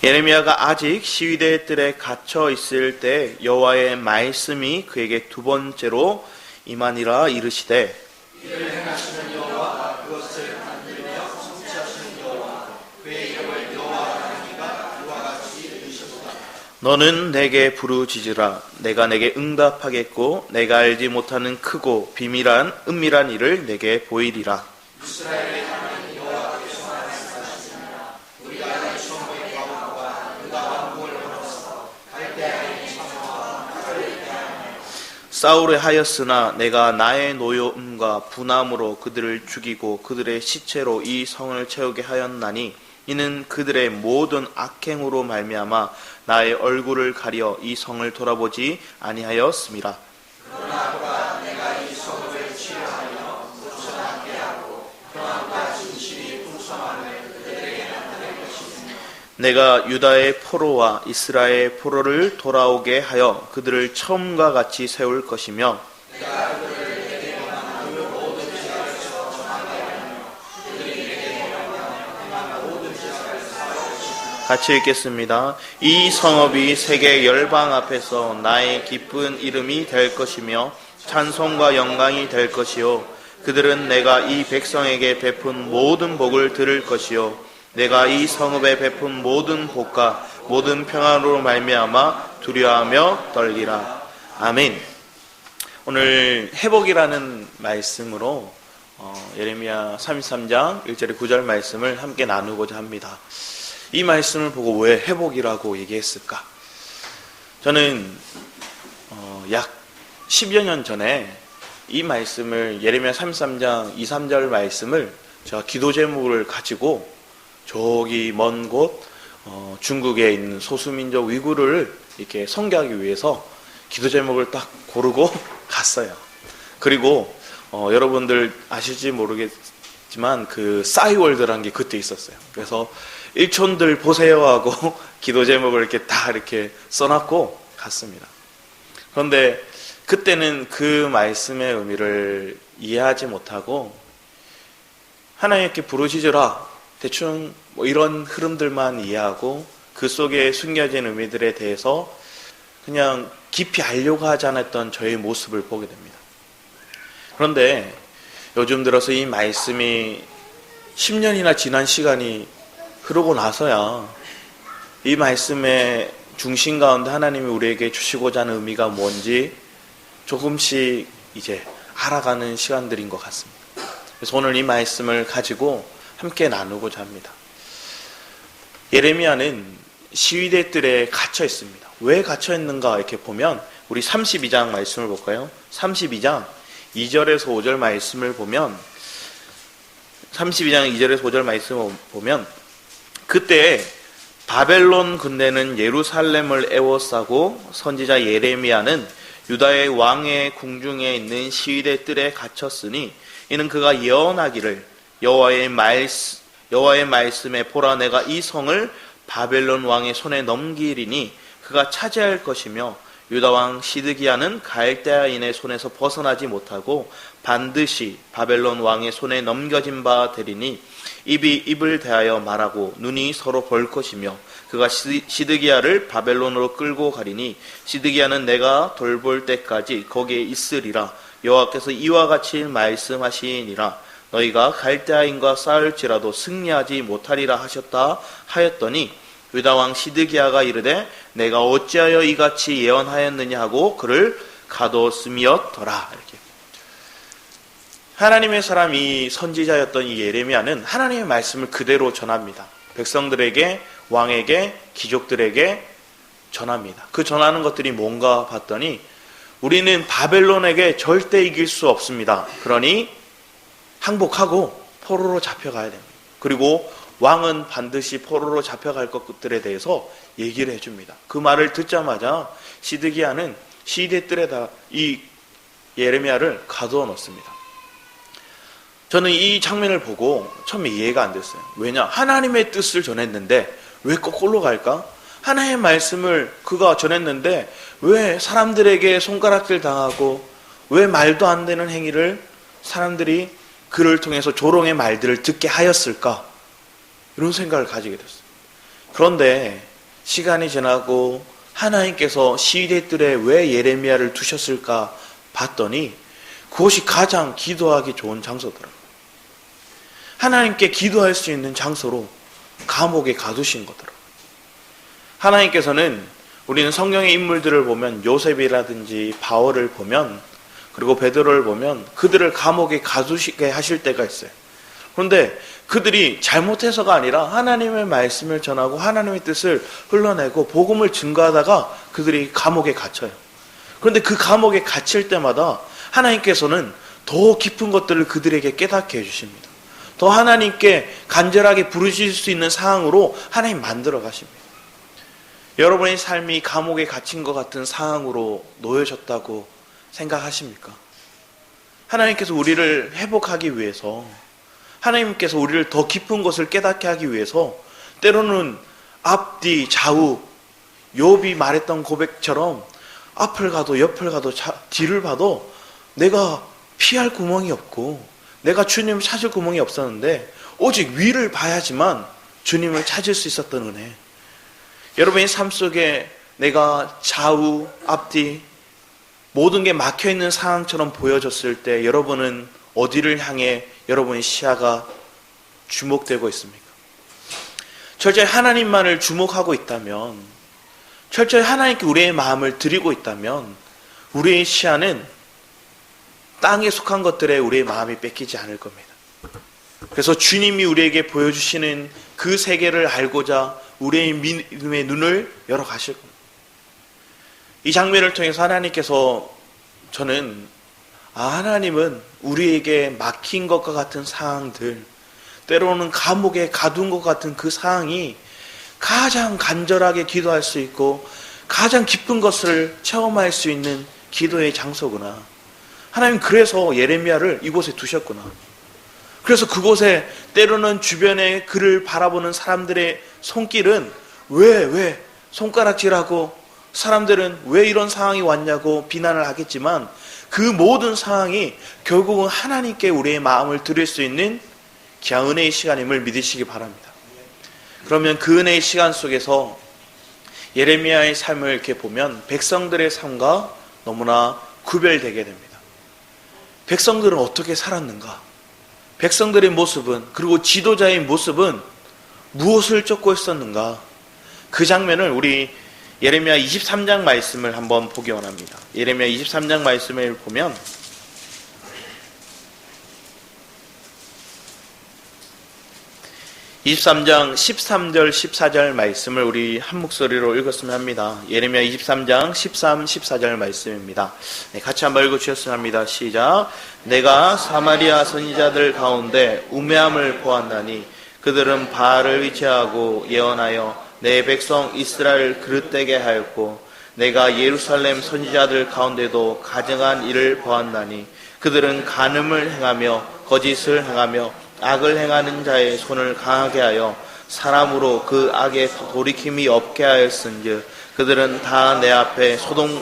예레미야가 아직 시위대 뜰에 갇혀 있을 때 여호와의 말씀이 그에게 두 번째로 임하니라. 이르시되 이를 행하시는 여호와 그것을 만들며 성취하시는 여호와 그의 이름을 여호와라 하니가 이와 같이 이르시도다. 너는 내게 부르짖으라. 내가 내게 응답하겠고 내가 알지 못하는 크고 비밀한 은밀한 일을 내게 보이리라. 이스라엘의 하나님 여호와께서 말씀하시니라. 우리가 이 처음의 과거와 그가 왕국을 얻어서 갈대아인 창조와 나를 대하며 싸우려 하였으나 내가 나의 노여움과 분함으로 그들을 죽이고 그들의 시체로 이 성을 채우게 하였나니 이는 그들의 모든 악행으로 말미암아 나의 얼굴을 가려 이 성을 돌아보지 아니하였음이라. 그러나 보라 내가 이 성읍을 치료하며 부천하게 하고 평안과 진실이 풍성함을 그들에게 나타낼 것이니 내가 유다의 포로와 이스라엘의 포로를 돌아오게 하여 그들을 처음과 같이 세울 것이며 내가 그들을 내게 명한 그 모든 지역에서 정하게 하며 그들이 내게 명하며 행한 모든 지역에서 살 것이니 같이 읽겠습니다. 이 성읍이 세계 열방 앞에서 나의 기쁜 이름이 될 것이며 찬송과 영광이 될 것이요 그들은 내가 이 백성에게 베푼 모든 복을 들을 것이요 내가 이 성읍에 베푼 모든 복과 모든 평안으로 말미암아 두려워하며 떨리라. 아멘. 오늘 회복이라는 말씀으로 예레미야 33장 1절에 9절 말씀을 함께 나누고자 합니다. 이 말씀을 보고 왜 회복이라고 얘기했을까? 저는 약 10여 년 전에 이 말씀을 예레미야 33장 2, 3절 말씀을 제가 기도 제목을 가지고 저기 먼 곳 중국에 있는 소수민족 위구르를 이렇게 선교하기 위해서 기도 제목을 딱 고르고 갔어요. 그리고 여러분들 아실지 모르겠지만 그 싸이월드라는 게 그때 있었어요. 그래서 일촌들 보세요 하고 기도 제목을 이렇게 다 이렇게 써놨고 갔습니다. 그런데 그때는 그 말씀의 의미를 이해하지 못하고 하나님께 부르짖으라 대충 뭐 이런 흐름들만 이해하고 그 속에 숨겨진 의미들에 대해서 그냥 깊이 알려고 하지 않았던 저의 모습을 보게 됩니다. 그런데 요즘 들어서 이 말씀이 10년이나 지난 시간이 흐르고 나서야 이 말씀의 중심 가운데 하나님이 우리에게 주시고자 하는 의미가 뭔지 조금씩 이제 알아가는 시간들인 것 같습니다. 그래서 오늘 이 말씀을 가지고 함께 나누고자 합니다. 예레미야는 시위대 뜰에 갇혀 있습니다. 왜 갇혀 있는가 이렇게 보면 우리 32장 말씀을 볼까요? 32장 2절에서 5절 말씀을 보면 32장 2절에서 5절 말씀을 보면 그때 바벨론 군대는 예루살렘을 에워싸고 선지자 예레미야는 유다의 왕의 궁중에 있는 시위대 뜰에 갇혔으니 이는 그가 예언하기를 여호와의 말씀에 보라 내가 이 성을 바벨론 왕의 손에 넘기리니 그가 차지할 것이며 유다 왕 시드기야는 갈대아인의 손에서 벗어나지 못하고 반드시 바벨론 왕의 손에 넘겨진 바 되리니 입이 입을 대하여 말하고 눈이 서로 볼 것이며 그가 시드기야를 바벨론으로 끌고 가리니 시드기야는 내가 돌볼 때까지 거기에 있으리라. 여호와께서 이와 같이 말씀하시니라. 너희가 갈대아인과 싸울지라도 승리하지 못하리라 하셨다 하였더니 유다왕 시드기야가 이르되 내가 어찌하여 이같이 예언하였느냐 하고 그를 가뒀음이었더라. 이렇게 하나님의 사람이 선지자였던 이 예레미야는 하나님의 말씀을 그대로 전합니다. 백성들에게, 왕에게, 귀족들에게 전합니다. 그 전하는 것들이 뭔가 봤더니 우리는 바벨론에게 절대 이길 수 없습니다. 그러니 항복하고 포로로 잡혀가야 됩니다. 그리고 왕은 반드시 포로로 잡혀갈 것들에 대해서 얘기를 해줍니다. 그 말을 듣자마자 시드기야는 시대 뜰에다 이 예레미야를 가두어 놓습니다. 저는 이 장면을 보고 처음에 이해가 안 됐어요. 왜냐? 하나님의 뜻을 전했는데 왜 거꾸로 갈까? 하나님의 말씀을 그가 전했는데 왜 사람들에게 손가락질 당하고 왜 말도 안 되는 행위를 사람들이 그를 통해서 조롱의 말들을 듣게 하였을까? 이런 생각을 가지게 됐어요. 그런데 시간이 지나고 하나님께서 시대들에 왜 예레미야를 두셨을까 봤더니 그것이 가장 기도하기 좋은 장소더라고요. 하나님께 기도할 수 있는 장소로 감옥에 가두신 거더라고요. 하나님께서는 우리는 성경의 인물들을 보면 요셉이라든지 바울을 보면 그리고 베드로를 보면 그들을 감옥에 가두시게 하실 때가 있어요. 그런데 그들이 잘못해서가 아니라 하나님의 말씀을 전하고 하나님의 뜻을 흘러내고 복음을 증거하다가 그들이 감옥에 갇혀요. 그런데 그 감옥에 갇힐 때마다 하나님께서는 더 깊은 것들을 그들에게 깨닫게 해주십니다. 더 하나님께 간절하게 부르실 수 있는 상황으로 하나님 만들어 가십니다. 여러분의 삶이 감옥에 갇힌 것 같은 상황으로 놓여졌다고 생각하십니까? 하나님께서 우리를 회복하기 위해서, 하나님께서 우리를 더 깊은 것을 깨닫게 하기 위해서 때로는 앞뒤 좌우 욥이 말했던 고백처럼 앞을 가도 옆을 가도 뒤를 봐도 내가 피할 구멍이 없고 내가 주님을 찾을 구멍이 없었는데 오직 위를 봐야지만 주님을 찾을 수 있었던 은혜. 여러분의 삶 속에 내가 좌우 앞뒤 모든 게 막혀있는 상황처럼 보여졌을 때 여러분은 어디를 향해 여러분의 시야가 주목되고 있습니까? 철저히 하나님만을 주목하고 있다면, 철저히 하나님께 우리의 마음을 드리고 있다면 우리의 시야는 땅에 속한 것들에 우리의 마음이 뺏기지 않을 겁니다. 그래서 주님이 우리에게 보여주시는 그 세계를 알고자 우리의 믿음의 눈을 열어 가실 겁니다. 이 장면을 통해서 하나님께서 저는 하나님은 우리에게 막힌 것과 같은 상황들, 때로는 감옥에 가둔 것 같은 그 상황이 가장 간절하게 기도할 수 있고 가장 깊은 것을 체험할 수 있는 기도의 장소구나. 하나님 그래서 예레미야를 이곳에 두셨구나. 그래서 그곳에 때로는 주변에 그를 바라보는 사람들의 손길은 왜 손가락질하고 사람들은 왜 이런 상황이 왔냐고 비난을 하겠지만 그 모든 상황이 결국은 하나님께 우리의 마음을 드릴 수 있는 귀한 은혜의 시간임을 믿으시기 바랍니다. 그러면 그 은혜의 시간 속에서 예레미야의 삶을 이렇게 보면 백성들의 삶과 너무나 구별되게 됩니다. 백성들은 어떻게 살았는가? 백성들의 모습은, 그리고 지도자의 모습은 무엇을 쫓고 있었는가? 그 장면을 우리 예레미야 23장 말씀을 한번 보기 원합니다. 예레미야 23장 말씀을 보면 23장 13절 14절 말씀을 우리 한 목소리로 읽었으면 합니다. 예레미야 23장 13, 14절 말씀입니다. 같이 한번 읽어주셨으면 합니다. 시작. 내가 사마리아 선지자들 가운데 우매함을 보았나니 그들은 바알을 의지하고 예언하여 내 백성 이스라엘 그릇되게 하였고 내가 예루살렘 선지자들 가운데도 가증한 일을 보았나니 그들은 간음을 행하며 거짓을 행하며 악을 행하는 자의 손을 강하게 하여 사람으로 그 악에 돌이킴이 없게 하였은즉 그들은 다 내 앞에 소돔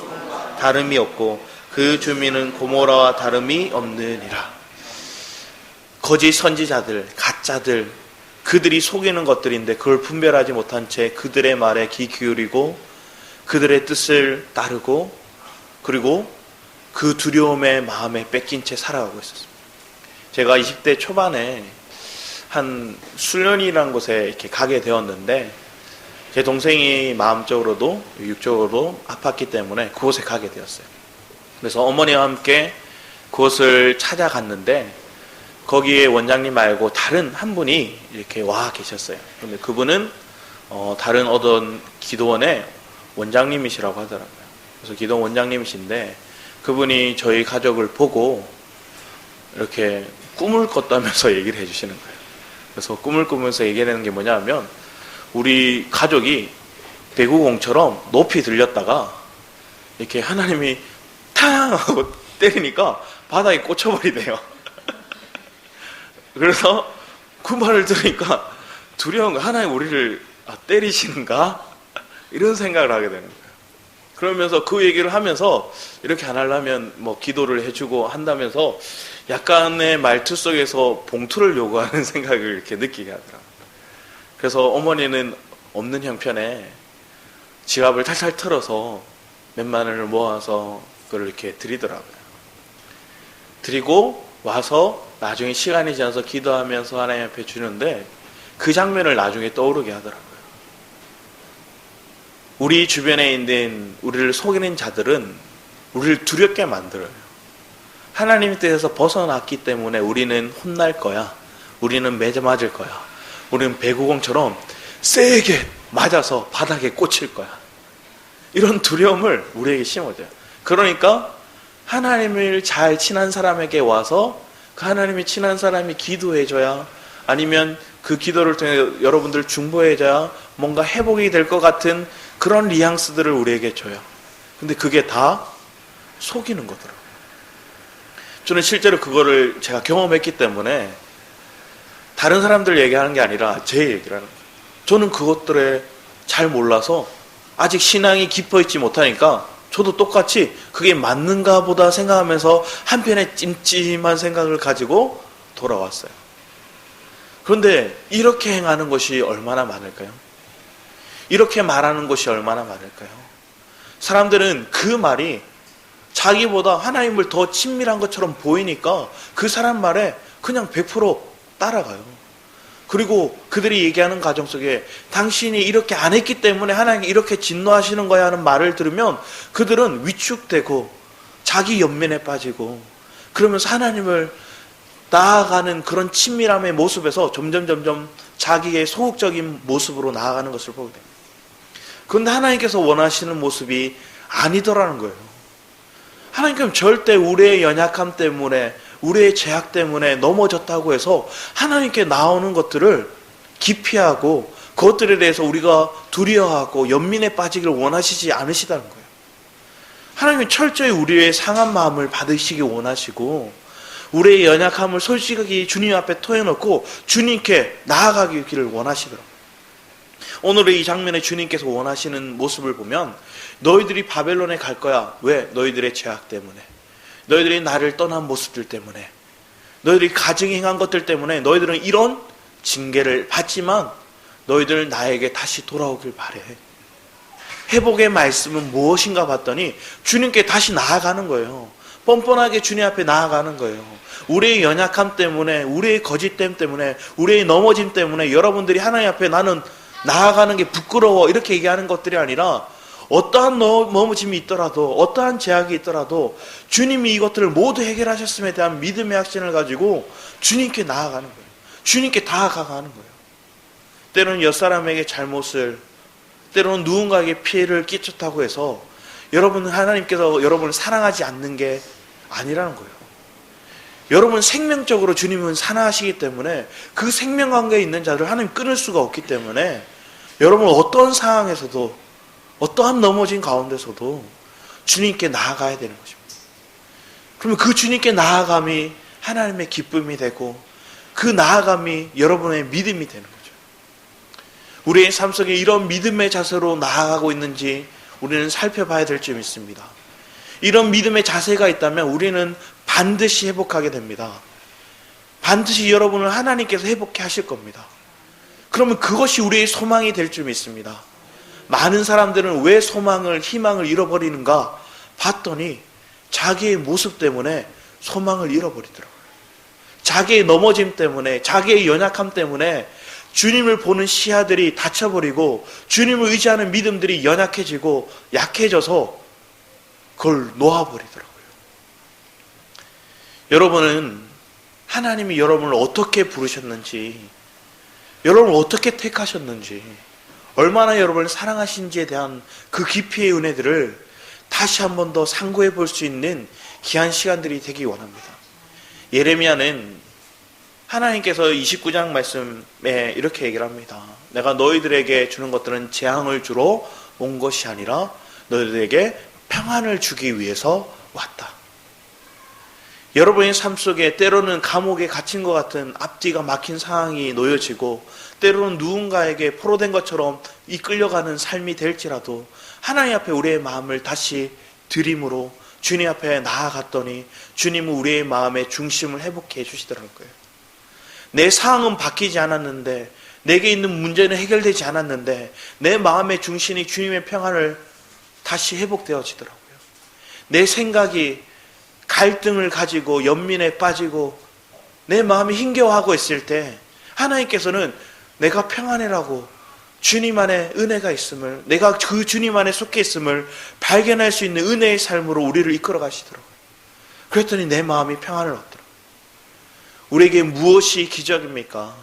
다름이 없고 그 주민은 고모라와 다름이 없느니라. 거짓 선지자들, 가짜들, 그들이 속이는 것들인데 그걸 분별하지 못한 채 그들의 말에 귀 기울이고 그들의 뜻을 따르고 그리고 그 두려움의 마음에 뺏긴 채 살아가고 있었습니다. 제가 20대 초반에 한 수련이라는 곳에 이렇게 가게 되었는데 제 동생이 마음적으로도 육적으로도 아팠기 때문에 그곳에 가게 되었어요. 그래서 어머니와 함께 그곳을 찾아갔는데 거기에 원장님 말고 다른 한 분이 이렇게 와 계셨어요. 그런데 그분은 다른 어떤 기도원의 원장님이시라고 하더라고요. 그래서 기도원 원장님이신데 그분이 저희 가족을 보고 이렇게 꿈을 꿨다면서 얘기를 해주시는 거예요. 그래서 꿈을 꾸면서 얘기하는 게 뭐냐면 우리 가족이 배구공처럼 높이 들렸다가 이렇게 하나님이 탕 하고 때리니까 바닥에 꽂혀버리대요. 그래서 그 말을 들으니까 두려운 거, 하나님 우리를 때리시는가? 이런 생각을 하게 되는 거예요. 그러면서 그 얘기를 하면서 이렇게 안 하려면 뭐 기도를 해주고 한다면서 약간의 말투 속에서 봉투를 요구하는 생각을 이렇게 느끼게 하더라고요. 그래서 어머니는 없는 형편에 지갑을 탈탈 털어서 몇만 원을 모아서 그걸 이렇게 드리더라고요. 드리고 와서 나중에 시간이 지나서 기도하면서 하나님 앞에 주는데 그 장면을 나중에 떠오르게 하더라고요. 우리 주변에 있는 우리를 속이는 자들은 우리를 두렵게 만들어요. 하나님의 뜻에서 벗어났기 때문에 우리는 혼날 거야. 우리는 맞을 거야. 우리는 배구공처럼 세게 맞아서 바닥에 꽂힐 거야. 이런 두려움을 우리에게 심어줘요. 그러니까 하나님을 잘 친한 사람에게 와서 그 하나님이 친한 사람이 기도해줘야, 아니면 그 기도를 통해 여러분들 중보해줘야 뭔가 회복이 될 것 같은 그런 뉘앙스들을 우리에게 줘요. 근데 그게 다 속이는 거더라고요. 저는 실제로 그거를 제가 경험했기 때문에 다른 사람들 얘기하는 게 아니라 제 얘기를 하는 거예요. 저는 그것들에 잘 몰라서 아직 신앙이 깊어 있지 못하니까 저도 똑같이 그게 맞는가 보다 생각하면서 한편에 찜찜한 생각을 가지고 돌아왔어요. 그런데 이렇게 행하는 것이 얼마나 많을까요? 이렇게 말하는 것이 얼마나 많을까요? 사람들은 그 말이 자기보다 하나님을 더 친밀한 것처럼 보이니까 그 사람 말에 그냥 100% 따라가요. 그리고 그들이 얘기하는 가정 속에 당신이 이렇게 안 했기 때문에 하나님이 이렇게 진노하시는 거야 하는 말을 들으면 그들은 위축되고 자기 연민에 빠지고, 그러면서 하나님을 나아가는 그런 친밀함의 모습에서 점점 자기의 소극적인 모습으로 나아가는 것을 보게 됩니다. 그런데 하나님께서 원하시는 모습이 아니더라는 거예요. 하나님께서는 절대 우리의 연약함 때문에, 우리의 죄악 때문에 넘어졌다고 해서 하나님께 나오는 것들을 기피하고 그것들에 대해서 우리가 두려워하고 연민에 빠지기를 원하시지 않으시다는 거예요. 하나님은 철저히 우리의 상한 마음을 받으시기 원하시고, 우리의 연약함을 솔직하게 주님 앞에 토해놓고 주님께 나아가기를 원하시더라고요. 오늘의 이 장면에 주님께서 원하시는 모습을 보면, 너희들이 바벨론에 갈 거야. 왜? 너희들의 죄악 때문에, 너희들이 나를 떠난 모습들 때문에, 너희들이 가증 행한 것들 때문에 너희들은 이런 징계를 받지만 너희들 나에게 다시 돌아오길 바래. 회복의 말씀은 무엇인가 봤더니 주님께 다시 나아가는 거예요. 뻔뻔하게 주님 앞에 나아가는 거예요. 우리의 연약함 때문에, 우리의 거짓됨 때문에, 우리의 넘어짐 때문에 여러분들이 하나님 앞에 나는 나아가는 게 부끄러워 이렇게 얘기하는 것들이 아니라, 어떠한 넘어짐이 있더라도, 어떠한 제약이 있더라도 주님이 이것들을 모두 해결하셨음에 대한 믿음의 확신을 가지고 주님께 나아가는 거예요. 주님께 다가가는 거예요. 때로는 옆사람에게 잘못을, 때로는 누군가에게 피해를 끼쳤다고 해서 여러분은 하나님께서 여러분을 사랑하지 않는 게 아니라는 거예요. 여러분 생명적으로 주님은 사랑하시기 때문에 그 생명관계에 있는 자를 하나님 끊을 수가 없기 때문에 여러분 어떤 상황에서도, 어떠한 넘어진 가운데서도 주님께 나아가야 되는 것입니다. 그러면 그 주님께 나아감이 하나님의 기쁨이 되고 그 나아감이 여러분의 믿음이 되는 거죠. 우리의 삶 속에 이런 믿음의 자세로 나아가고 있는지 우리는 살펴봐야 될 점이 있습니다. 이런 믿음의 자세가 있다면 우리는 반드시 회복하게 됩니다. 반드시 여러분을 하나님께서 회복해 하실 겁니다. 그러면 그것이 우리의 소망이 될 줄 믿습니다. 많은 사람들은 왜 소망을, 희망을 잃어버리는가 봤더니 자기의 모습 때문에 소망을 잃어버리더라고요. 자기의 넘어짐 때문에, 자기의 연약함 때문에 주님을 보는 시야들이 닫혀버리고 주님을 의지하는 믿음들이 연약해지고 약해져서 그걸 놓아버리더라고요. 여러분은 하나님이 여러분을 어떻게 부르셨는지, 여러분을 어떻게 택하셨는지, 얼마나 여러분을 사랑하신지에 대한 그 깊이의 은혜들을 다시 한 번 더 상고해 볼 수 있는 귀한 시간들이 되기 원합니다. 예레미야는 하나님께서 29장 말씀에 이렇게 얘기를 합니다. 내가 너희들에게 주는 것들은 재앙을 주러 온 것이 아니라 너희들에게 평안을 주기 위해서 왔다. 여러분의 삶 속에 때로는 감옥에 갇힌 것 같은 앞뒤가 막힌 상황이 놓여지고, 때로는 누군가에게 포로된 것처럼 이끌려가는 삶이 될지라도 하나님 앞에 우리의 마음을 다시 드림으로 주님 앞에 나아갔더니 주님은 우리의 마음의 중심을 회복해 주시더라고요. 내 상황은 바뀌지 않았는데, 내게 있는 문제는 해결되지 않았는데 내 마음의 중심이 주님의 평안을 다시 회복되어지더라고요. 내 생각이 갈등을 가지고 연민에 빠지고 내 마음이 힘겨워하고 있을 때 하나님께서는 내가 평안해라고 주님 안에 은혜가 있음을, 내가 그 주님 안에 속해 있음을 발견할 수 있는 은혜의 삶으로 우리를 이끌어 가시더라고요. 그랬더니 내 마음이 평안을 얻더라고요. 우리에게 무엇이 기적입니까?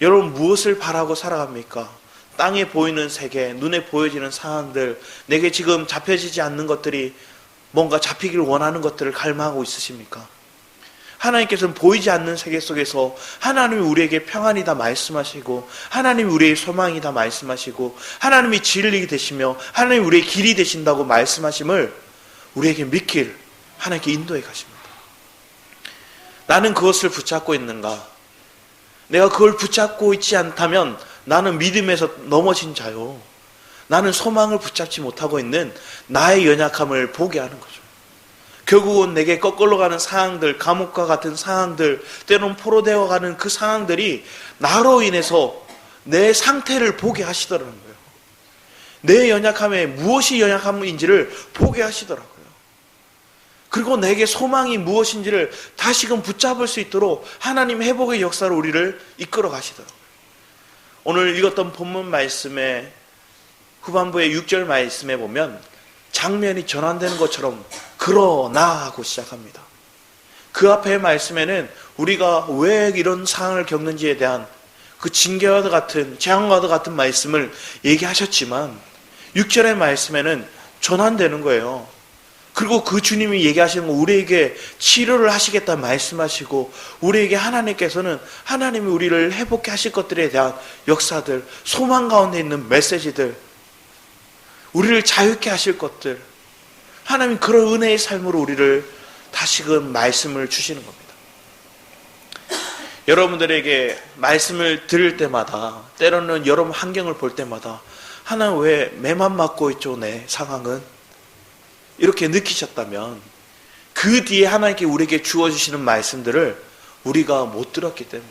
여러분, 무엇을 바라고 살아갑니까? 땅에 보이는 세계, 눈에 보여지는 상황들, 내게 지금 잡혀지지 않는 것들이 뭔가 잡히기를 원하는 것들을 갈망하고 있으십니까? 하나님께서는 보이지 않는 세계 속에서 하나님이 우리에게 평안이다 말씀하시고, 하나님이 우리의 소망이다 말씀하시고, 하나님이 진리 되시며 하나님이 우리의 길이 되신다고 말씀하심을 우리에게 믿길 하나님께 인도해 가십니다. 나는 그것을 붙잡고 있는가? 내가 그걸 붙잡고 있지 않다면 나는 믿음에서 넘어진 자요. 나는 소망을 붙잡지 못하고 있는 나의 연약함을 보게 하는 거죠. 결국은 내게 거꾸로 가는 상황들, 감옥과 같은 상황들, 때로는 포로되어 가는 그 상황들이 나로 인해서 내 상태를 보게 하시더라는 거예요. 내 연약함에 무엇이 연약함인지를 보게 하시더라고요. 그리고 내게 소망이 무엇인지를 다시금 붙잡을 수 있도록 하나님 회복의 역사로 우리를 이끌어 가시더라고요. 오늘 읽었던 본문 말씀의 후반부의 6절 말씀에 보면 장면이 전환되는 것처럼 그러나 하고 시작합니다. 그 앞의 말씀에는 우리가 왜 이런 상황을 겪는지에 대한 그 징계와도 같은, 재앙과도 같은 말씀을 얘기하셨지만 6절의 말씀에는 전환되는 거예요. 그리고 그 주님이 얘기하시는 거 우리에게 치료를 하시겠다 말씀하시고, 우리에게 하나님께서는 하나님이 우리를 회복해 하실 것들에 대한 역사들, 소망 가운데 있는 메시지들, 우리를 자유케 하실 것들, 하나님 그런 은혜의 삶으로 우리를 다시금 말씀을 주시는 겁니다. 여러분들에게 말씀을 들을 때마다, 때로는 여러분 환경을 볼 때마다 하나님 왜 매만 맞고 있죠 내 상황은? 이렇게 느끼셨다면 그 뒤에 하나님께 우리에게 주어주시는 말씀들을 우리가 못 들었기 때문에,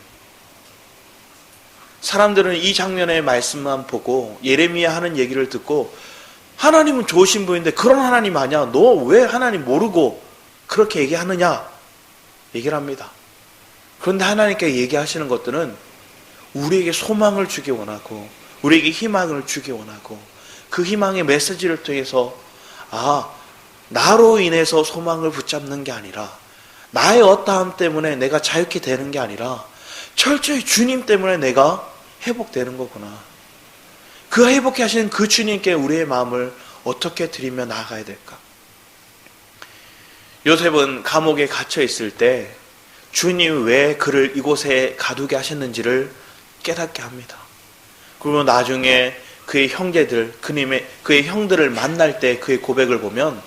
사람들은 이 장면의 말씀만 보고 예레미야 하는 얘기를 듣고 하나님은 좋으신 분인데 그런 하나님 아니야, 너 왜 하나님 모르고 그렇게 얘기하느냐 얘기를 합니다. 그런데 하나님께 얘기하시는 것들은 우리에게 소망을 주기 원하고 우리에게 희망을 주기 원하고, 그 희망의 메시지를 통해서 나로 인해서 소망을 붙잡는 게 아니라, 나의 어떠함 때문에 내가 자유케 되는 게 아니라 철저히 주님 때문에 내가 회복되는 거구나. 그 회복해 하시는 그 주님께 우리의 마음을 어떻게 드리며 나아가야 될까? 요셉은 감옥에 갇혀 있을 때 주님이 왜 그를 이곳에 가두게 하셨는지를 깨닫게 합니다. 그리고 나중에 그의 형제들, 그의 형들을 만날 때 그의 고백을 보면,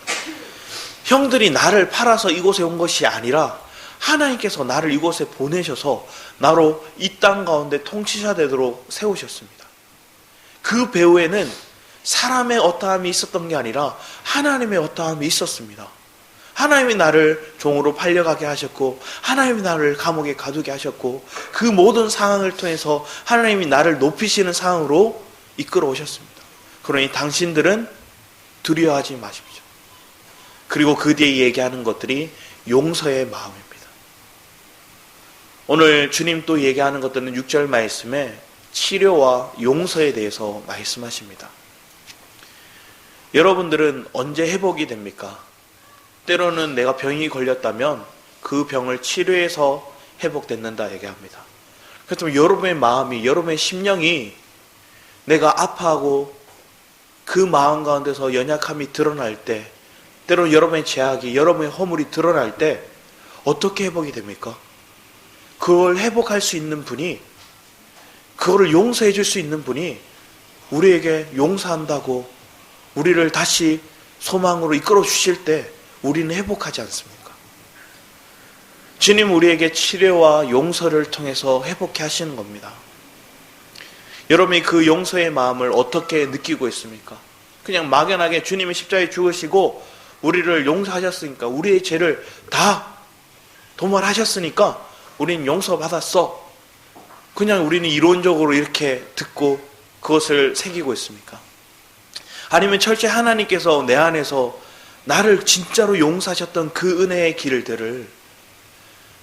형들이 나를 팔아서 이곳에 온 것이 아니라 하나님께서 나를 이곳에 보내셔서 나로 이 땅 가운데 통치자 되도록 세우셨습니다. 그 배후에는 사람의 어떠함이 있었던 게 아니라 하나님의 어떠함이 있었습니다. 하나님이 나를 종으로 팔려가게 하셨고, 하나님이 나를 감옥에 가두게 하셨고, 그 모든 상황을 통해서 하나님이 나를 높이시는 상황으로 이끌어 오셨습니다. 그러니 당신들은 두려워하지 마십시오. 그리고 그 뒤에 얘기하는 것들이 용서의 마음입니다. 오늘 주님 또 얘기하는 것들은 6절 말씀에 치료와 용서에 대해서 말씀하십니다. 여러분들은 언제 회복이 됩니까? 때로는 내가 병이 걸렸다면 그 병을 치료해서 회복됐는다 얘기합니다. 그렇다면 여러분의 마음이, 여러분의 심령이 내가 아파하고 그 마음 가운데서 연약함이 드러날 때, 때로는 여러분의 죄악이, 여러분의 허물이 드러날 때 어떻게 회복이 됩니까? 그걸 회복할 수 있는 분이, 그거를 용서해 줄 수 있는 분이 우리에게 용서한다고 우리를 다시 소망으로 이끌어 주실 때 우리는 회복하지 않습니까? 주님 우리에게 치료와 용서를 통해서 회복해 하시는 겁니다. 여러분이 그 용서의 마음을 어떻게 느끼고 있습니까? 그냥 막연하게 주님이 십자가에 죽으시고 우리를 용서하셨으니까, 우리의 죄를 다 도말하셨으니까 우리는 용서받았어, 그냥 우리는 이론적으로 이렇게 듣고 그것을 새기고 있습니까? 아니면 철저히 하나님께서 내 안에서 나를 진짜로 용서하셨던 그 은혜의 길들을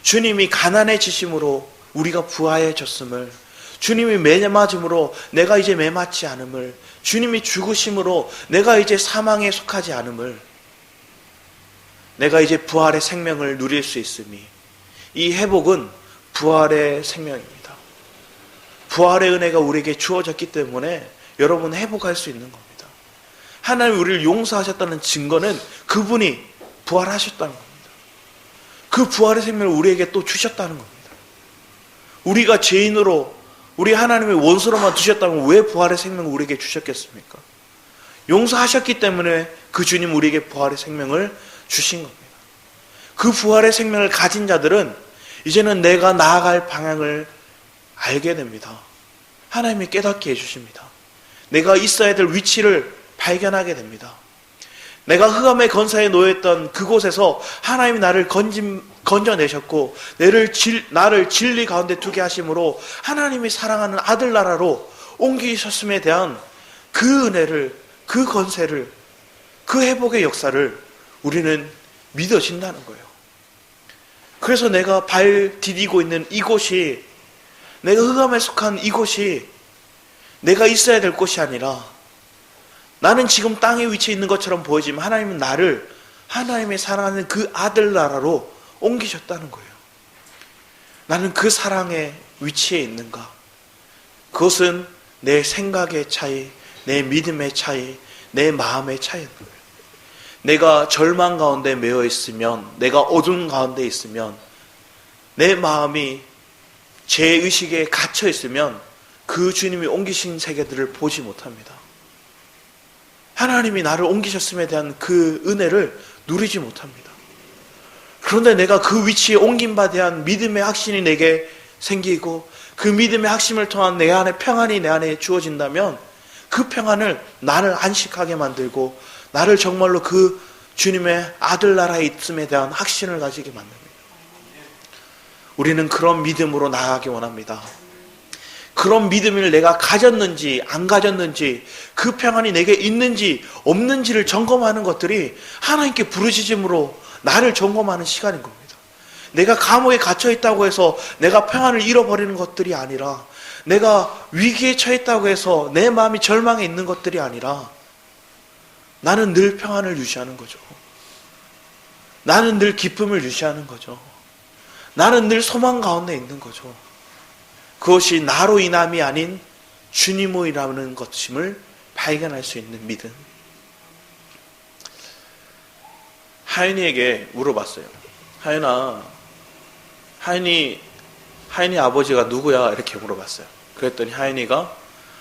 주님이 가난해지심으로 우리가 부하해졌음을, 주님이 매맞음으로 내가 이제 매맞지 않음을, 주님이 죽으심으로 내가 이제 사망에 속하지 않음을, 내가 이제 부활의 생명을 누릴 수 있음이, 이 회복은 부활의 생명입니다. 부활의 은혜가 우리에게 주어졌기 때문에 여러분 회복할 수 있는 겁니다. 하나님 우리를 용서하셨다는 증거는 그분이 부활하셨다는 겁니다. 그 부활의 생명을 우리에게 또 주셨다는 겁니다. 우리가 죄인으로, 우리 하나님의 원수로만 두셨다면 왜 부활의 생명을 우리에게 주셨겠습니까? 용서하셨기 때문에 그 주님 우리에게 부활의 생명을 주신 겁니다. 그 부활의 생명을 가진 자들은 이제는 내가 나아갈 방향을 알게 됩니다. 하나님이 깨닫게 해주십니다. 내가 있어야 될 위치를 발견하게 됩니다. 내가 흑암의 권세에 놓였던 그곳에서 하나님이 나를 건져내셨고 나를 진리 가운데 두게 하심으로 하나님이 사랑하는 아들 나라로 옮기셨음에 대한 그 은혜를, 그 권세를, 그 회복의 역사를 우리는 믿어진다는 거예요. 그래서 내가 발 디디고 있는 이곳이, 내가 흑암에 속한 이곳이 내가 있어야 될 곳이 아니라, 나는 지금 땅에 위치해 있는 것처럼 보이지만 하나님은 나를 하나님의 사랑하는 그 아들 나라로 옮기셨다는 거예요. 나는 그 사랑의 위치에 있는가? 그것은 내 생각의 차이, 내 믿음의 차이, 내 마음의 차이인 거예요. 내가 절망 가운데 매여 있으면, 내가 어둠 가운데 있으면, 내 마음이 죄의식에 갇혀 있으면 그 주님이 옮기신 세계들을 보지 못합니다. 하나님이 나를 옮기셨음에 대한 그 은혜를 누리지 못합니다. 그런데 내가 그 위치에 옮긴 바에 대한 믿음의 확신이 내게 생기고 그 믿음의 확신을 통한 내 안에 평안이 내 안에 주어진다면 그 평안을 나를 안식하게 만들고 나를 정말로 그 주님의 아들 나라에 있음에 대한 확신을 가지게 만듭니다. 우리는 그런 믿음으로 나아가기 원합니다. 그런 믿음을 내가 가졌는지 안 가졌는지, 그 평안이 내게 있는지 없는지를 점검하는 것들이 하나님께 부르짖음으로 나를 점검하는 시간인 겁니다. 내가 감옥에 갇혀 있다고 해서 내가 평안을 잃어버리는 것들이 아니라, 내가 위기에 처했다고 해서 내 마음이 절망에 있는 것들이 아니라, 나는 늘 평안을 유지하는 거죠. 나는 늘 기쁨을 유지하는 거죠. 나는 늘 소망 가운데 있는 거죠. 그것이 나로 인함이 아닌 주님으로 인하는 것임을 발견할 수 있는 믿음. 하윤이에게 물어봤어요. 하윤이 아버지가 누구야? 이렇게 물어봤어요. 그랬더니 하윤이가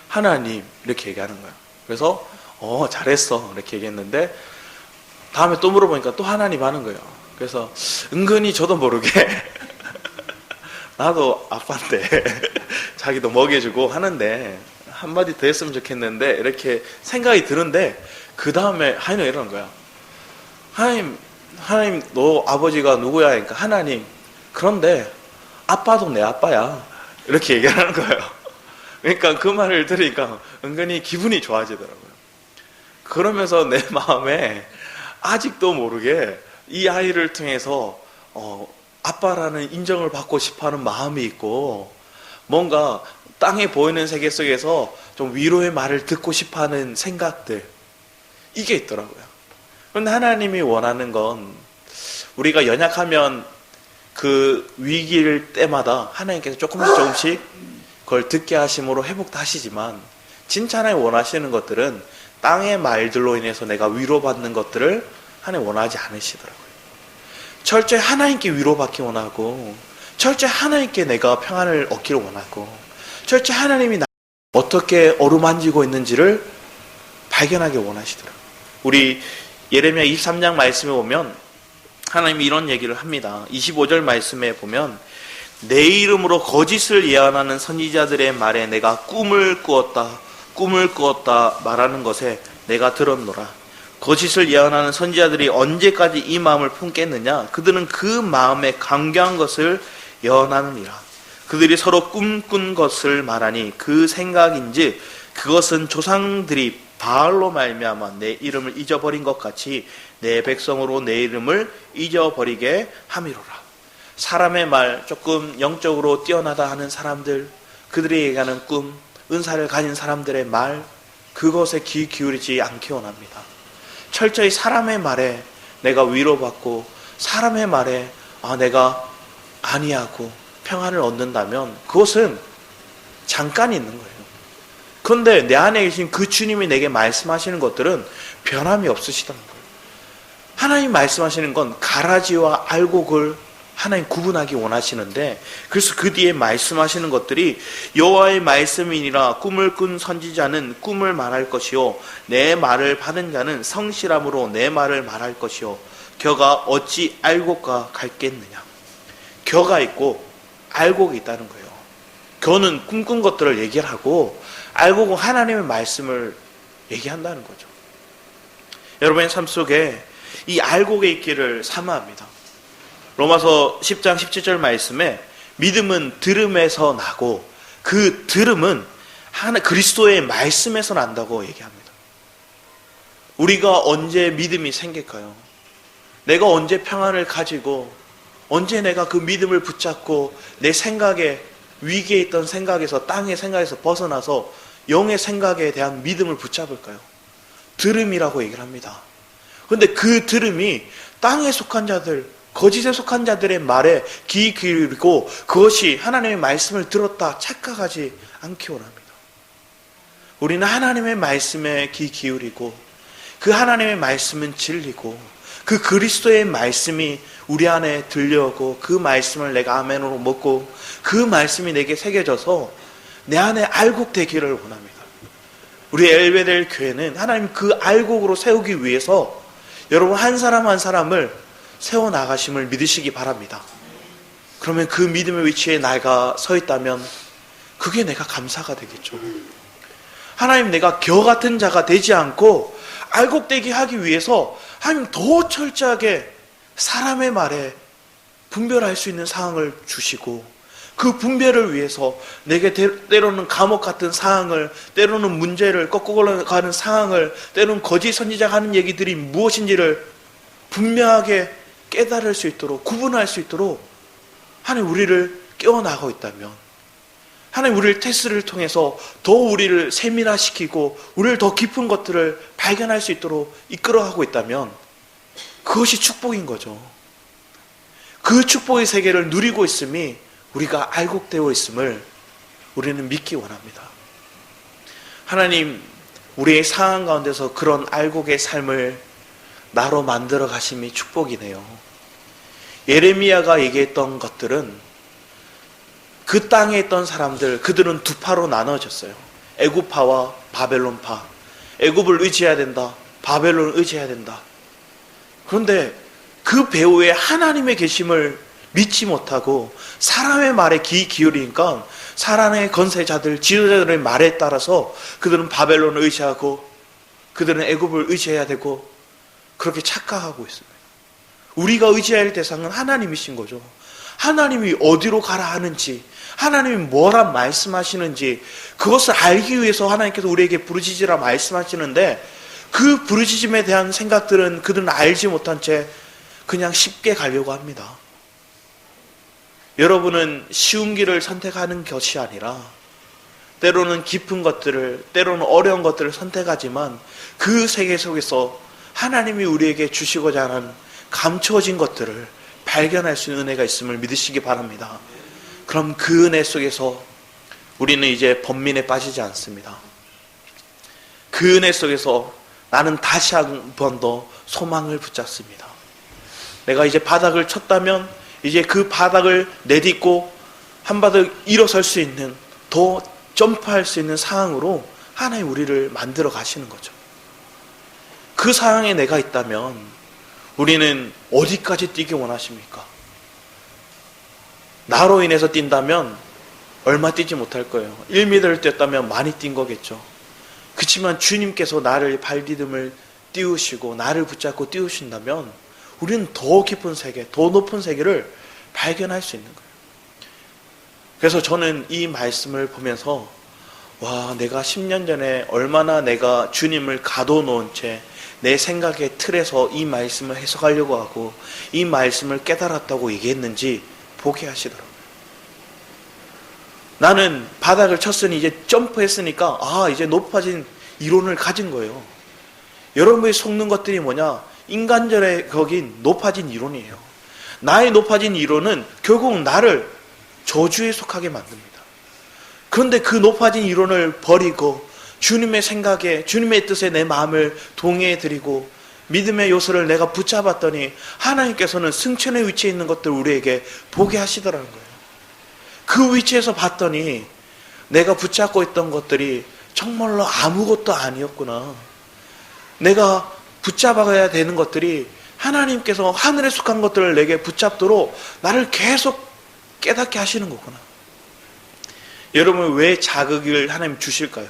하나님 이렇게 얘기하는 거예요. 그래서 잘했어 이렇게 얘기했는데 다음에 또 물어보니까 또 하나님 하는 거예요. 그래서 은근히 저도 모르게 나도 아빠인데 자기도 먹여주고 하는데 한마디 더 했으면 좋겠는데 이렇게 생각이 드는데, 그 다음에 하윤이가 이러는 거야. 하나님 너 아버지가 누구야? 그러니까 하나님, 그런데 아빠도 내 아빠야 이렇게 얘기하는 거예요. 그러니까 그 말을 들으니까 은근히 기분이 좋아지더라고요. 그러면서 내 마음에 아직도 모르게 이 아이를 통해서 아빠라는 인정을 받고 싶어하는 마음이 있고, 뭔가 땅에 보이는 세계 속에서 좀 위로의 말을 듣고 싶어하는 생각들, 이게 있더라고요. 그런데 하나님이 원하는 건 우리가 연약하면 그 위기일 때마다 하나님께서 조금씩 그걸 듣게 하심으로 회복도 하시지만, 진짜 하나님 원하시는 것들은 땅의 말들로 인해서 내가 위로받는 것들을 하나님 원하지 않으시더라고요. 철저히 하나님께 위로받기 원하고, 철저히 하나님께 내가 평안을 얻기를 원하고, 철저히 하나님이 나를 어떻게 어루만지고 있는지를 발견하기 원하시더라고요. 우리 예레미야 23장 말씀에 보면 하나님이 이런 얘기를 합니다. 25절 말씀에 보면 내 이름으로 거짓을 예언하는 선지자들의 말에 내가 꿈을 꾸었다 말하는 것에 내가 들었노라. 거짓을 예언하는 선지자들이 언제까지 이 마음을 품겠느냐? 그들은 그 마음에 강경한 것을 예언하느니라. 그들이 서로 꿈꾼 것을 말하니 그 생각인지 그것은 조상들이 바알로 말미암아 내 이름을 잊어버린 것 같이 내 백성으로 내 이름을 잊어버리게 함이로라. 사람의 말, 조금 영적으로 뛰어나다 하는 사람들, 그들이 얘기하는 꿈, 은사를 가진 사람들의 말, 그것에 귀 기울이지 않기 원합니다. 철저히 사람의 말에 내가 위로받고 사람의 말에 내가 안위하고 평안을 얻는다면 그것은 잠깐 있는 거예요. 그런데 내 안에 계신 그 주님이 내게 말씀하시는 것들은 변함이 없으시다는 거예요. 하나님 말씀하시는 건 가라지와 알곡을 하나님 구분하기 원하시는데, 그래서 그 뒤에 말씀하시는 것들이 여호와의 말씀이니라. 꿈을 꾼 선지자는 꿈을 말할 것이요 내 말을 받은 자는 성실함으로 내 말을 말할 것이요 겨가 어찌 알곡과 같겠느냐. 겨가 있고 알곡이 있다는 거예요. 겨는 꿈꾼 것들을 얘기하고 알곡은 하나님의 말씀을 얘기한다는 거죠. 여러분의 삶 속에 이 알곡의 있기를 사모합니다. 로마서 10장 17절 말씀에 믿음은 들음에서 나고 그 들음은 그리스도의 말씀에서 난다고 얘기합니다. 우리가 언제 믿음이 생길까요? 내가 언제 평안을 가지고 언제 내가 그 믿음을 붙잡고 내 생각에 위기에 있던 생각에서 땅의 생각에서 벗어나서 영의 생각에 대한 믿음을 붙잡을까요? 들음이라고 얘기를 합니다. 그런데 그 들음이 땅에 속한 자들, 거짓에 속한 자들의 말에 귀 기울이고 그것이 하나님의 말씀을 들었다 착각하지 않기 원합니다. 우리는 하나님의 말씀에 귀 기울이고 그 하나님의 말씀은 진리고 그 그리스도의 말씀이 우리 안에 들려오고 그 말씀을 내가 아멘으로 먹고 그 말씀이 내게 새겨져서 내 안에 알곡되기를 원합니다. 우리 엘베델 교회는 하나님 그 알곡으로 세우기 위해서 여러분 한 사람 한 사람을 세워나가심을 믿으시기 바랍니다. 그러면 그 믿음의 위치에 내가 서 있다면 그게 내가 감사가 되겠죠. 하나님, 내가 겨 같은 자가 되지 않고 알곡되게 하기 위해서 하나님 더 철저하게 사람의 말에 분별할 수 있는 상황을 주시고 그 분별을 위해서 내게 때로는 감옥 같은 상황을, 때로는 문제를 꺾고 가는 상황을, 때로는 거짓 선지자가 하는 얘기들이 무엇인지를 분명하게 깨달을 수 있도록, 구분할 수 있도록 하나님 우리를 깨워나가고 있다면, 하나님 우리를 테스트를 통해서 더 우리를 세밀화시키고 우리를 더 깊은 것들을 발견할 수 있도록 이끌어가고 있다면 그것이 축복인 거죠. 그 축복의 세계를 누리고 있음이 우리가 알곡되어 있음을 우리는 믿기 원합니다. 하나님, 우리의 상황 가운데서 그런 알곡의 삶을 나로 만들어 가심이 축복이네요. 예레미야가 얘기했던 것들은 그 땅에 있던 사람들, 그들은 두 파로 나눠졌어요. 애굽파와 바벨론파. 애굽을 의지해야 된다, 바벨론을 의지해야 된다. 그런데 그 배후에 하나님의 계심을 믿지 못하고 사람의 말에 귀 기울이니까 사람의 건세자들, 지도자들의 말에 따라서 그들은 바벨론을 의지하고 그들은 애굽을 의지해야 되고 그렇게 착각하고 있습니다. 우리가 의지할 대상은 하나님이신 거죠. 하나님이 어디로 가라 하는지, 하나님이 뭐라 말씀하시는지 그것을 알기 위해서 하나님께서 우리에게 부르짖으라 말씀하시는데 그 부르짖음에 대한 생각들은 그들은 알지 못한 채 그냥 쉽게 가려고 합니다. 여러분은 쉬운 길을 선택하는 것이 아니라 때로는 깊은 것들을, 때로는 어려운 것들을 선택하지만 그 세계 속에서 하나님이 우리에게 주시고자 하는 감추어진 것들을 발견할 수 있는 은혜가 있음을 믿으시기 바랍니다. 그럼 그 은혜 속에서 우리는 이제 번민에 빠지지 않습니다. 그 은혜 속에서 나는 다시 한 번 더 소망을 붙잡습니다. 내가 이제 바닥을 쳤다면 이제 그 바닥을 내딛고 한 바닥 일어설 수 있는, 더 점프할 수 있는 상황으로 하나님 우리를 만들어 가시는 거죠. 그 상황에 내가 있다면 우리는 어디까지 뛰기 원하십니까? 나로 인해서 뛴다면 얼마 뛰지 못할 거예요. 1m를 뛰었다면 많이 뛴 거겠죠. 그렇지만 주님께서 나를 발디듬을 띄우시고 나를 붙잡고 띄우신다면 우리는 더 깊은 세계, 더 높은 세계를 발견할 수 있는 거예요. 그래서 저는 이 말씀을 보면서 와, 내가 10년 전에 얼마나 내가 주님을 가둬놓은 채 내 생각의 틀에서 이 말씀을 해석하려고 하고 이 말씀을 깨달았다고 얘기했는지 보게 하시더라고요. 나는 바닥을 쳤으니 이제 점프했으니까 이제 높아진 이론을 가진 거예요. 여러분이 속는 것들이 뭐냐? 인간절에 거긴 높아진 이론이에요. 나의 높아진 이론은 결국 나를 저주에 속하게 만듭니다. 그런데 그 높아진 이론을 버리고 주님의 생각에, 주님의 뜻에 내 마음을 동의해드리고 믿음의 요소를 내가 붙잡았더니 하나님께서는 승천의 위치에 있는 것들을 우리에게 보게 하시더라는 거예요. 그 위치에서 봤더니 내가 붙잡고 있던 것들이 정말로 아무것도 아니었구나. 내가 붙잡아야 되는 것들이 하나님께서 하늘에 속한 것들을 내게 붙잡도록 나를 계속 깨닫게 하시는 거구나. 여러분, 왜 자극을 하나님 주실까요?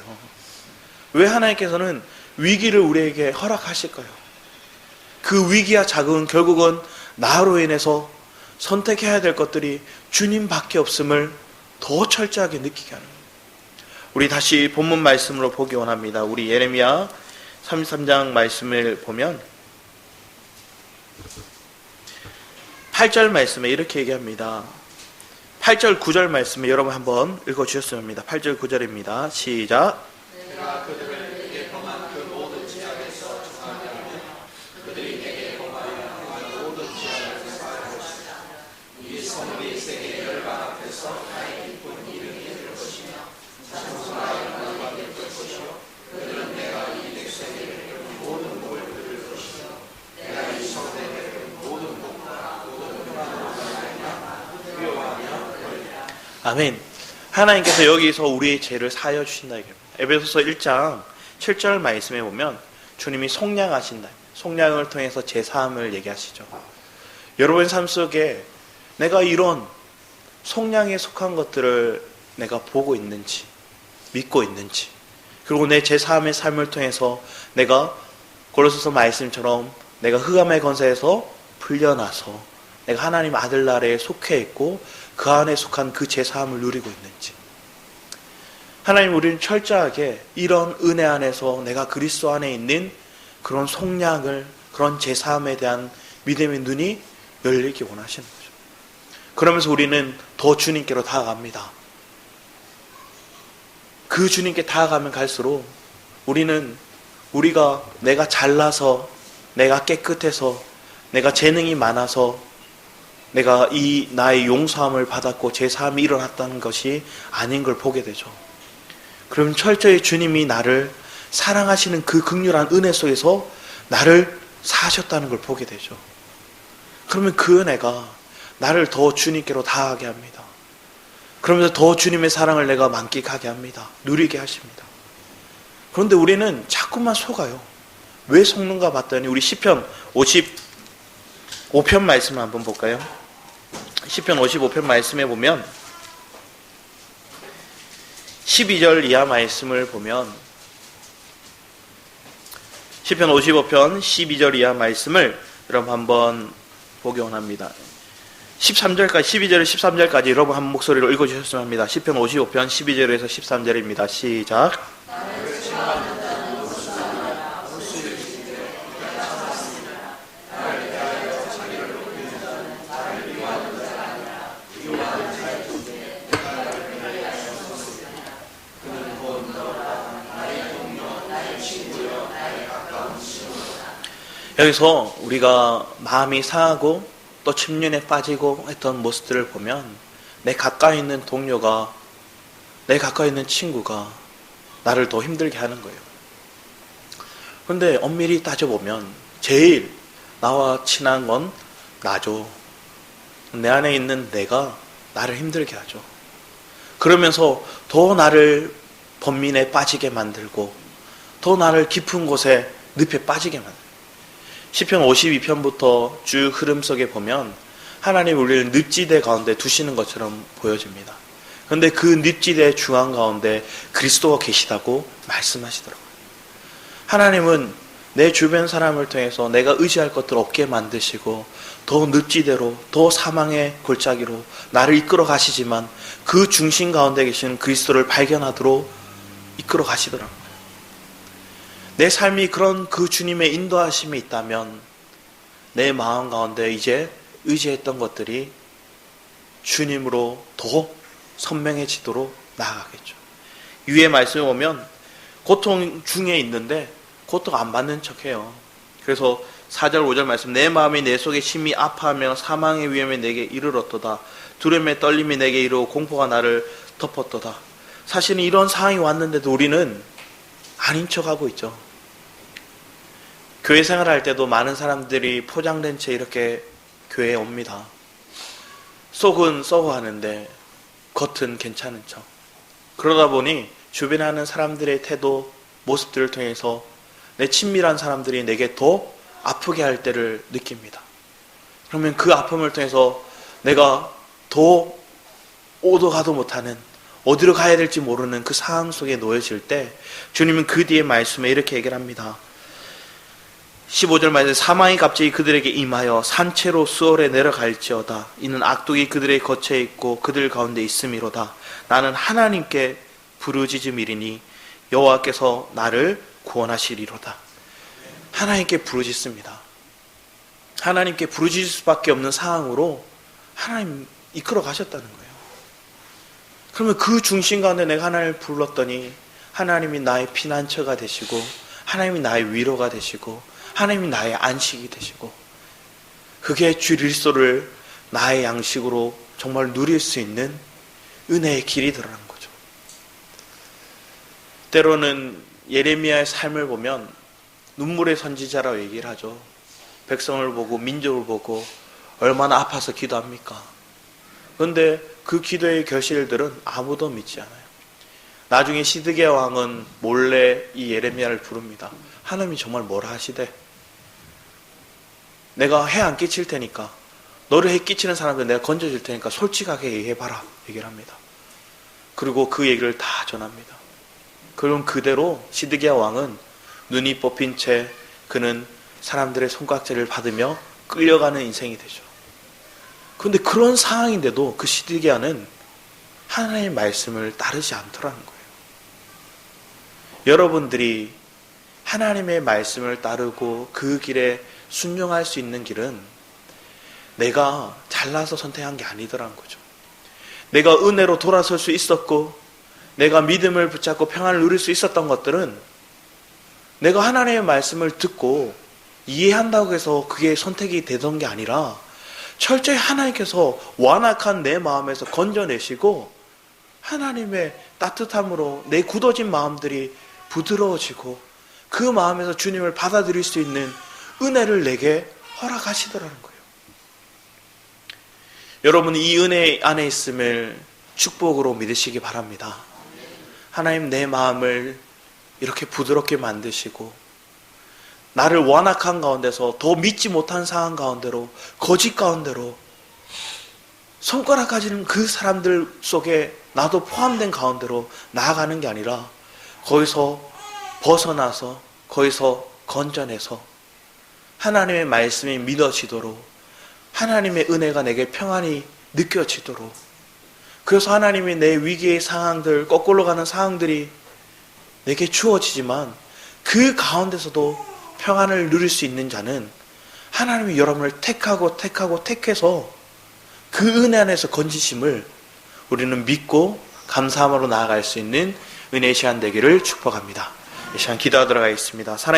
왜 하나님께서는 위기를 우리에게 허락하실까요? 그 위기와 자극은 결국은 나로 인해서 선택해야 될 것들이 주님밖에 없음을 더 철저하게 느끼게 하는 거예요. 우리 다시 본문 말씀으로 보기 원합니다. 우리 예레미야 33장 말씀을 보면 8절 말씀에 이렇게 얘기합니다. 8절 9절 말씀에 여러분 한번 읽어주셨으면 합니다. 8절 9절입니다. 시작. 내가 그들을 내게 범한 그 모든 지역에서 정하면 그들이 내게 범하여 모든 지역에서 살 것이다. 이 성읍이 세계 열방 앞에서 나의 기쁜 이름이 될 것이며 찬송과 영광이 될 것이요 그들은 내가 이 백성에게 모든 복을 들을 것이며 내가 이 성읍에게 모든 복과 모든 평안을 위로하며 아멘. 하나님께서 여기서 우리의 죄를 사하여 주신다 얘기합니다. 에베소서 1장 7절 말씀에 보면 주님이 속량하신다. 속량을 통해서 죄 사함을 얘기하시죠. 여러분의 삶 속에 내가 이런 속량에 속한 것들을 내가 보고 있는지, 믿고 있는지, 그리고 내 죄 사함의 삶을 통해서 내가 고린도서 말씀처럼 내가 흑암의 권세에서 풀려나서 내가 하나님 아들 나라에 속해 있고 그 안에 속한 그 죄 사함을 누리고 있는지. 하나님, 우리는 철저하게 이런 은혜 안에서 내가 그리스도 안에 있는 그런 속량을, 그런 죄 사함에 대한 믿음의 눈이 열리기 원하시는 거죠. 그러면서 우리는 더 주님께로 다가갑니다. 그 주님께 다가가면 갈수록 우리가 내가 잘나서, 내가 깨끗해서, 내가 재능이 많아서 내가 이 나의 용서함을 받았고 제 사함이 일어났다는 것이 아닌 걸 보게 되죠. 그럼 철저히 주님이 나를 사랑하시는 그 극률한 은혜 속에서 나를 사하셨다는 걸 보게 되죠. 그러면 그 은혜가 나를 더 주님께로 다하게 합니다. 그러면서 더 주님의 사랑을 내가 만끽하게 합니다. 누리게 하십니다. 그런데 우리는 자꾸만 속아요. 왜 속는가 봤더니 우리 시편 55편 말씀을 한번 볼까요? 시편 55편 말씀에 보면 12절 이하 말씀을 보면 시편 55편 12절 이하 말씀을 여러분 한번 보기 원합니다. 13절까지 12절에서 13절까지 여러분 한 목소리로 읽어주셨으면 합니다. 시편 55편 12절에서 13절입니다. 시작. 여기서 우리가 마음이 상하고 또 침륜에 빠지고 했던 모습들을 보면 내 가까이 있는 동료가, 내 가까이 있는 친구가 나를 더 힘들게 하는 거예요. 그런데 엄밀히 따져보면 제일 나와 친한 건 나죠. 내 안에 있는 내가 나를 힘들게 하죠. 그러면서 더 나를 번민에 빠지게 만들고 더 나를 깊은 곳에 늪에 빠지게 만들어요. 시편 52편부터 쭉 흐름 속에 보면 하나님 우리를 늪지대 가운데 두시는 것처럼 보여집니다. 그런데 그 늪지대 중앙 가운데 그리스도가 계시다고 말씀하시더라고요. 하나님은 내 주변 사람을 통해서 내가 의지할 것들 없게 만드시고 더 늪지대로, 더 사망의 골짜기로 나를 이끌어 가시지만 그 중심 가운데 계시는 그리스도를 발견하도록 이끌어 가시더라고요. 내 삶이 그런 그 주님의 인도하심이 있다면 내 마음 가운데 이제 의지했던 것들이 주님으로 더 선명해지도록 나아가겠죠. 위에 말씀에 보면 고통 중에 있는데 고통 안 받는 척해요. 그래서 4절 5절 말씀, 내 마음이 내 속에 심히 아파하며 사망의 위험에 내게 이르렀도다. 두려움의 떨림이 내게 이르고 공포가 나를 덮었도다. 사실은 이런 상황이 왔는데도 우리는 아닌 척하고 있죠. 교회 생활할 때도 많은 사람들이 포장된 채 이렇게 교회에 옵니다. 속은 썩어하는데 겉은 괜찮은 척. 그러다 보니 주변에 하는 사람들의 태도, 모습들을 통해서 내 친밀한 사람들이 내게 더 아프게 할 때를 느낍니다. 그러면 그 아픔을 통해서 내가 더 오도 가도 못하는, 어디로 가야 될지 모르는 그 상황 속에 놓여질 때 주님은 그 뒤에 말씀에 이렇게 얘기를 합니다. 15절 말씀에 사망이 갑자기 그들에게 임하여 산채로 수월에 내려갈지어다. 이는 악독이 그들의 거처에 있고 그들 가운데 있음이로다. 나는 하나님께 부르짖음이리니 여호와께서 나를 구원하시리로다. 하나님께 부르짖습니다. 하나님께 부르짖을 수밖에 없는 상황으로 하나님 이끌어 가셨다는 거예요. 그러면 그 중심 가운데 내가 하나님을 불렀더니 하나님이 나의 피난처가 되시고 하나님이 나의 위로가 되시고 하나님이 나의 안식이 되시고 그게 주 그리스도를 나의 양식으로 정말 누릴 수 있는 은혜의 길이 드러난 거죠. 때로는 예레미야의 삶을 보면 눈물의 선지자라고 얘기를 하죠. 백성을 보고 민족을 보고 얼마나 아파서 기도합니까? 그런데 그 기도의 결실들은 아무도 믿지 않아요. 나중에 시드기야 왕은 몰래 이 예레미야를 부릅니다. 하나님이 정말 뭐라 하시대? 내가 해 안 끼칠 테니까, 너를 해 끼치는 사람들 내가 건져줄 테니까 솔직하게 얘기해봐라 얘기를 합니다. 그리고 그 얘기를 다 전합니다. 그럼 그대로 시드기야 왕은 눈이 뽑힌 채 그는 사람들의 손깍지를 받으며 끌려가는 인생이 되죠. 그런데 그런 상황인데도 그 시드기야는 하나님의 말씀을 따르지 않더라는 거예요. 여러분들이 하나님의 말씀을 따르고 그 길에 순종할 수 있는 길은 내가 잘나서 선택한 게 아니더라는 거죠. 내가 은혜로 돌아설 수 있었고 내가 믿음을 붙잡고 평안을 누릴 수 있었던 것들은 내가 하나님의 말씀을 듣고 이해한다고 해서 그게 선택이 되던 게 아니라 철저히 하나님께서 완악한 내 마음에서 건져내시고 하나님의 따뜻함으로 내 굳어진 마음들이 부드러워지고 그 마음에서 주님을 받아들일 수 있는 은혜를 내게 허락하시더라는 거예요. 여러분이 이 은혜 안에 있음을 축복으로 믿으시기 바랍니다. 하나님 내 마음을 이렇게 부드럽게 만드시고 나를 완악한 가운데서 더 믿지 못한 상황 가운데로 거짓 가운데로 손가락 가지는 그 사람들 속에 나도 포함된 가운데로 나아가는 게 아니라 거기서 벗어나서 거기서 건져내서 하나님의 말씀이 믿어지도록 하나님의 은혜가 내게 평안히 느껴지도록 그래서 하나님이 내 위기의 상황들 거꾸로 가는 상황들이 내게 주어지지만 그 가운데서도 평안을 누릴 수 있는 자는 하나님이 여러분을 택해서 그 은혜 안에서 건지심을 우리는 믿고 감사함으로 나아갈 수 있는 은혜의 시간 되기를 축복합니다. 이 시간 기도하도록 하겠습니다. 사랑의